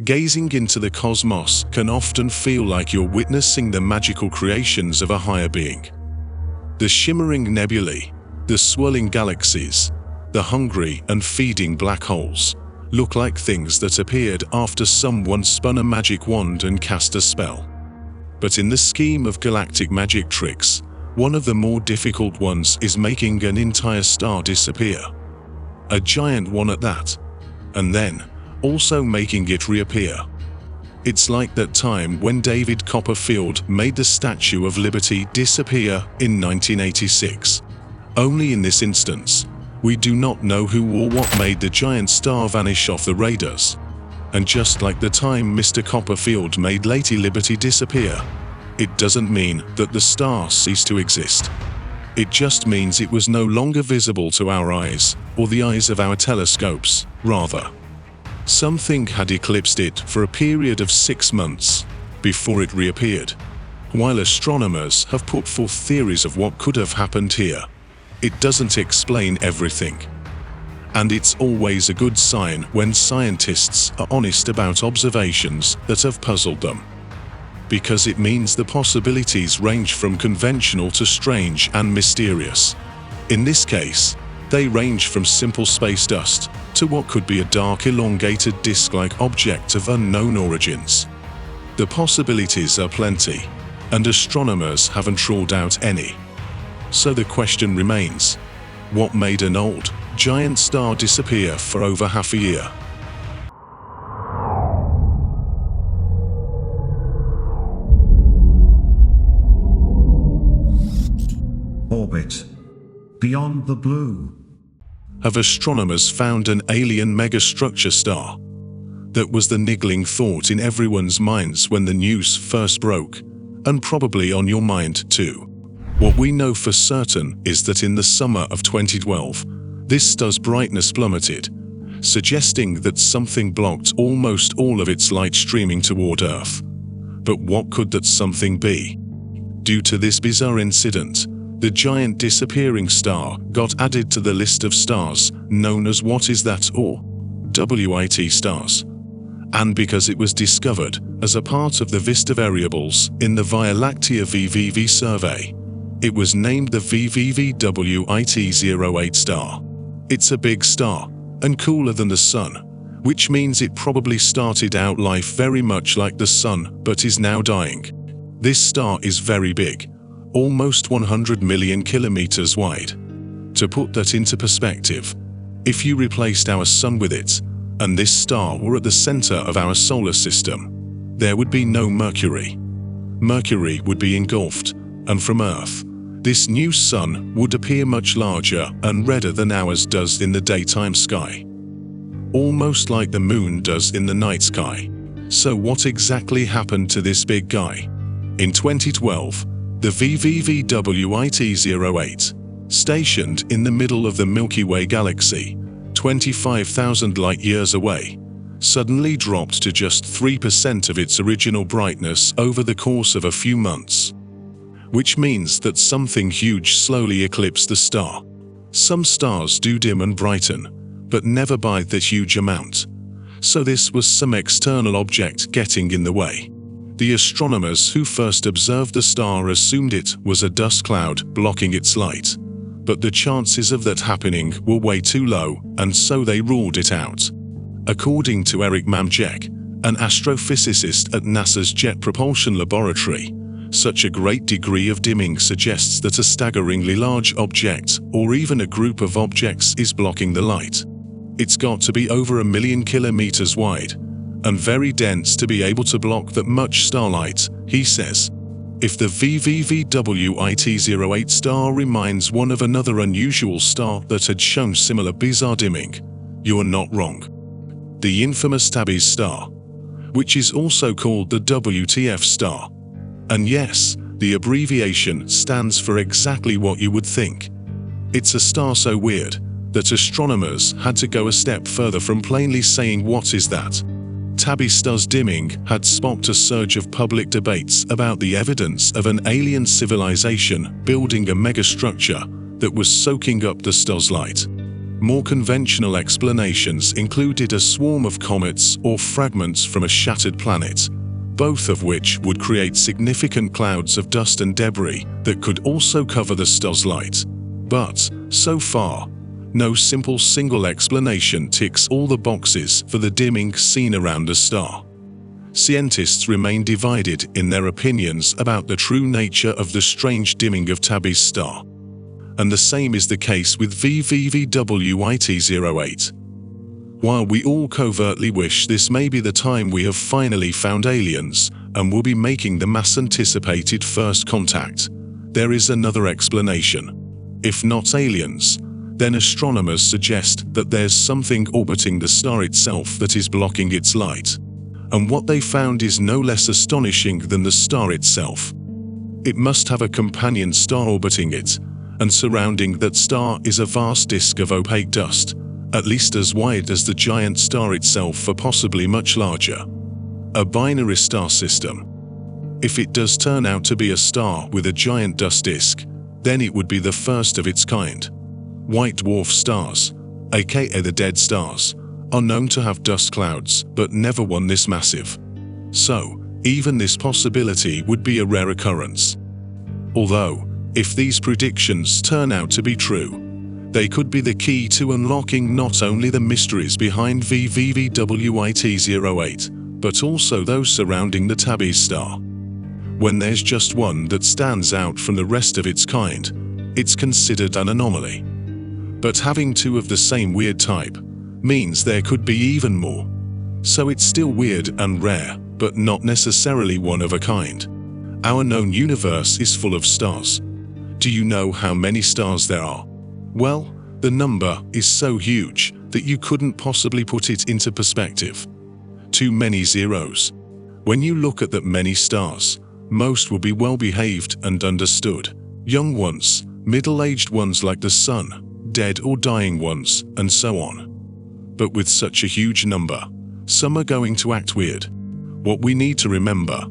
Gazing into the cosmos can often feel like you're witnessing the magical creations of a higher being. The shimmering nebulae, the swirling galaxies, the hungry and feeding black holes look like things that appeared after someone spun a magic wand and cast a spell. But in the scheme of galactic magic tricks, one of the more difficult ones is making an entire star disappear. A giant one at that. And then also making it reappear. It's like that time when David Copperfield made the Statue of Liberty disappear in 1986. Only in this instance, we do not know who or what made the giant star vanish off the radars. And just like the time Mr. Copperfield made Lady Liberty disappear, it doesn't mean that the star ceased to exist. It just means it was no longer visible to our eyes, or the eyes of our telescopes, rather. Something had eclipsed it for a period of 6 months before it reappeared. While astronomers have put forth theories of what could have happened here, it doesn't explain everything. And it's always a good sign when scientists are honest about observations that have puzzled them. Because it means the possibilities range from conventional to strange and mysterious. In this case, they range from simple space dust to what could be a dark elongated disk-like object of unknown origins. The possibilities are plenty, and astronomers haven't ruled out any. So the question remains, what made an old, giant star disappear for over half a year? Orbit. Beyond the blue. Have astronomers found an alien megastructure star? That was the niggling thought in everyone's minds when the news first broke, and probably on your mind too. What we know for certain is that in the summer of 2012, this star's brightness plummeted, suggesting that something blocked almost all of its light streaming toward Earth. But what could that something be? Due to this bizarre incident, the giant disappearing star got added to the list of stars known as What Is That or WIT stars. And because it was discovered as a part of the Vista variables in the Via Lactea VVV survey, it was named the VVVWIT08 star. It's a big star and cooler than the Sun, which means it probably started out life very much like the Sun but is now dying. This star is very big, almost 100 million kilometers wide. To put that into perspective, if you replaced our Sun with it, and this star were at the center of our solar system, there would be no Mercury. Mercury would be engulfed, and from Earth, this new Sun would appear much larger and redder than ours does in the daytime sky. Almost like the Moon does in the night sky. So what exactly happened to this big guy? In 2012, the VVVWIT08, stationed in the middle of the Milky Way galaxy, 25,000 light-years away, suddenly dropped to just 3% of its original brightness over the course of a few months. Which means that something huge slowly eclipsed the star. Some stars do dim and brighten, but never by that huge amount. So this was some external object getting in the way. The astronomers who first observed the star assumed it was a dust cloud blocking its light. But the chances of that happening were way too low, and so they ruled it out. According to Eric Mamjek, an astrophysicist at NASA's Jet Propulsion Laboratory, such a great degree of dimming suggests that a staggeringly large object, or even a group of objects, is blocking the light. It's got to be over 1 million kilometers wide, and very dense to be able to block that much starlight, he says. If the VVVWIT08 star reminds one of another unusual star that had shown similar bizarre dimming, you are not wrong. The infamous Tabby star, which is also called the WTF star. And yes, the abbreviation stands for exactly what you would think. It's a star so weird that astronomers had to go a step further from plainly saying what is that. Tabby star's dimming had sparked a surge of public debates about the evidence of an alien civilization building a megastructure that was soaking up the star's light. More conventional explanations included a swarm of comets or fragments from a shattered planet, both of which would create significant clouds of dust and debris that could also cover the star's light. But, so far, no simple single explanation ticks all the boxes for the dimming seen around a star. Scientists remain divided in their opinions about the true nature of the strange dimming of Tabby's star. And the same is the case with VVVWIT08. While we all covertly wish this may be the time we have finally found aliens and will be making the mass-anticipated first contact, there is another explanation. If not aliens, then astronomers suggest that there's something orbiting the star itself that is blocking its light. And what they found is no less astonishing than the star itself. It must have a companion star orbiting it, and surrounding that star is a vast disk of opaque dust, at least as wide as the giant star itself or possibly much larger. A binary star system. If it does turn out to be a star with a giant dust disk, then it would be the first of its kind. White dwarf stars, aka the dead stars, are known to have dust clouds, but never one this massive. So, even this possibility would be a rare occurrence. Although, if these predictions turn out to be true, they could be the key to unlocking not only the mysteries behind VVVWIT08, but also those surrounding the Tabby star. When there's just one that stands out from the rest of its kind, it's considered an anomaly. But having two of the same weird type means there could be even more. So it's still weird and rare, but not necessarily one of a kind. Our known universe is full of stars. Do you know how many stars there are? Well, the number is so huge that you couldn't possibly put it into perspective. Too many zeros. When you look at that many stars, most will be well-behaved and understood. Young ones, middle-aged ones like the sun, dead or dying ones, and so on. But with such a huge number, some are going to act weird. What we need to remember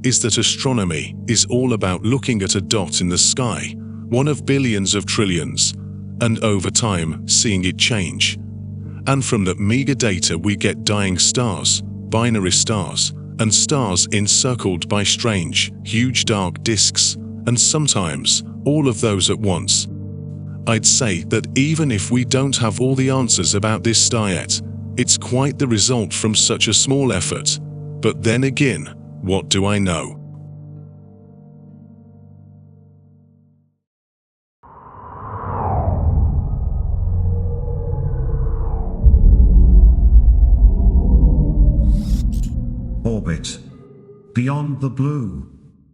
is that astronomy is all about looking at a dot in the sky, one of billions of trillions, and over time seeing it change. And from that meager data we get dying stars, binary stars, and stars encircled by strange, huge dark disks, and sometimes all of those at once. I'd say that even if we don't have all the answers about this star yet, it's quite the result from such a small effort. But then again, what do I know? Orbit. Beyond the blue.